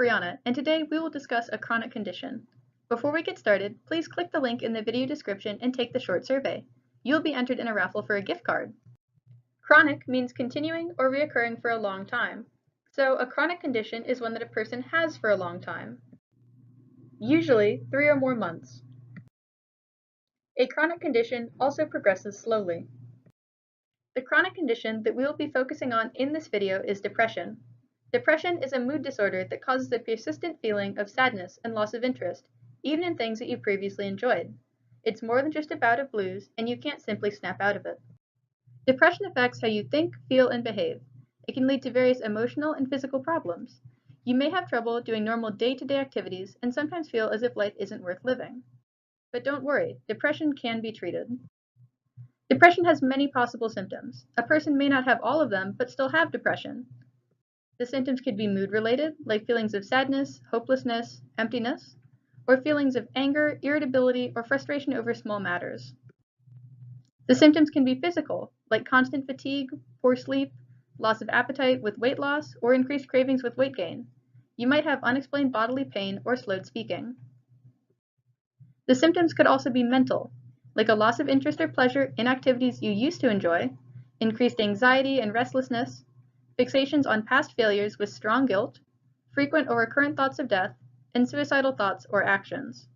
Brianna, and today we will discuss a chronic condition. Before we get started, please click the link in the video description and take the short survey. You'll be entered in a raffle for a gift card. Chronic means continuing or reoccurring for a long time. So a chronic condition is one that a person has for a long time, usually 3 or more months. A chronic condition also progresses slowly. The chronic condition that we will be focusing on in this video is depression. Depression is a mood disorder that causes a persistent feeling of sadness and loss of interest, even in things that you previously enjoyed. It's more than just a bout of blues, and you can't simply snap out of it. Depression affects how you think, feel, and behave. It can lead to various emotional and physical problems. You may have trouble doing normal day-to-day activities and sometimes feel as if life isn't worth living. But don't worry, depression can be treated. Depression has many possible symptoms. A person may not have all of them, but still have depression. The symptoms could be mood-related, like feelings of sadness, hopelessness, emptiness, or feelings of anger, irritability, or frustration over small matters. The symptoms can be physical, like constant fatigue, poor sleep, loss of appetite with weight loss, or increased cravings with weight gain. You might have unexplained bodily pain or slowed speaking. The symptoms could also be mental, like a loss of interest or pleasure in activities you used to enjoy, increased anxiety and restlessness, fixations on past failures with strong guilt, frequent or recurrent thoughts of death, and suicidal thoughts or actions.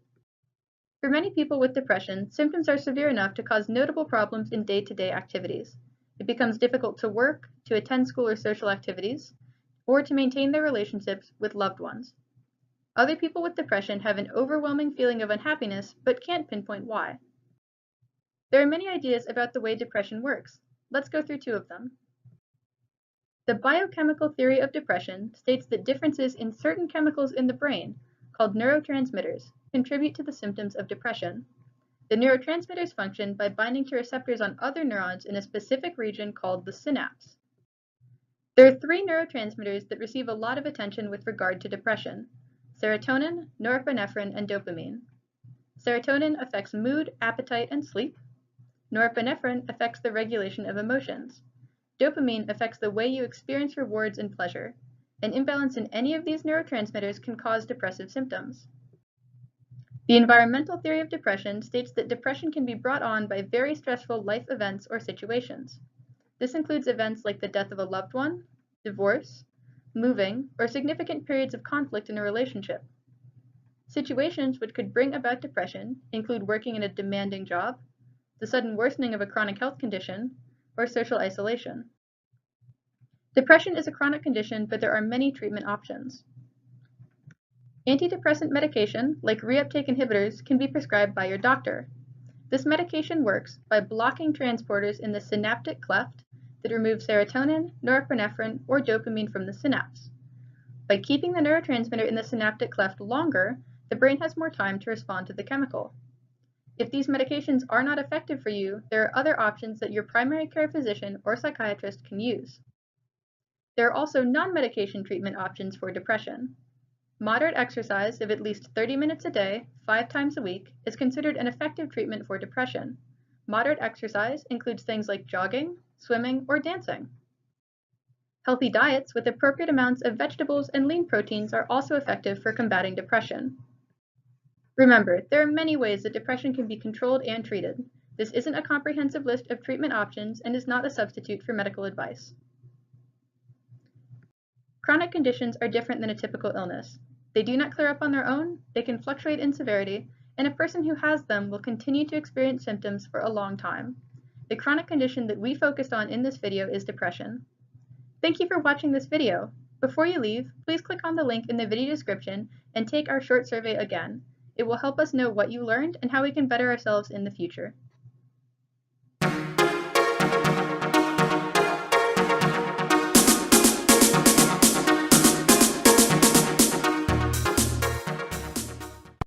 For many people with depression, symptoms are severe enough to cause notable problems in day-to-day activities. It becomes difficult to work, to attend school or social activities, or to maintain their relationships with loved ones. Other people with depression have an overwhelming feeling of unhappiness but can't pinpoint why. There are many ideas about the way depression works. Let's go through 2 of them. The biochemical theory of depression states that differences in certain chemicals in the brain, called neurotransmitters, contribute to the symptoms of depression. The neurotransmitters function by binding to receptors on other neurons in a specific region called the synapse. There are 3 neurotransmitters that receive a lot of attention with regard to depression: serotonin, norepinephrine, and dopamine. Serotonin affects mood, appetite, and sleep. Norepinephrine affects the regulation of emotions. Dopamine affects the way you experience rewards and pleasure. An imbalance in any of these neurotransmitters can cause depressive symptoms. The environmental theory of depression states that depression can be brought on by very stressful life events or situations. This includes events like the death of a loved one, divorce, moving, or significant periods of conflict in a relationship. Situations which could bring about depression include working in a demanding job, the sudden worsening of a chronic health condition, or social isolation. Depression is a chronic condition, but there are many treatment options. Antidepressant medication, like reuptake inhibitors, can be prescribed by your doctor. This medication works by blocking transporters in the synaptic cleft that remove serotonin, norepinephrine, or dopamine from the synapse. By keeping the neurotransmitter in the synaptic cleft longer, the brain has more time to respond to the chemical. If these medications are not effective for you, there are other options that your primary care physician or psychiatrist can use. There are also non-medication treatment options for depression. Moderate exercise of at least 30 minutes a day, 5 times a week, is considered an effective treatment for depression. Moderate exercise includes things like jogging, swimming, or dancing. Healthy diets with appropriate amounts of vegetables and lean proteins are also effective for combating depression. Remember, there are many ways that depression can be controlled and treated. This isn't a comprehensive list of treatment options and is not a substitute for medical advice. Chronic conditions are different than a typical illness. They do not clear up on their own, they can fluctuate in severity, and a person who has them will continue to experience symptoms for a long time. The chronic condition that we focused on in this video is depression. Thank you for watching this video. Before you leave, please click on the link in the video description and take our short survey again. It will help us know what you learned and how we can better ourselves in the future.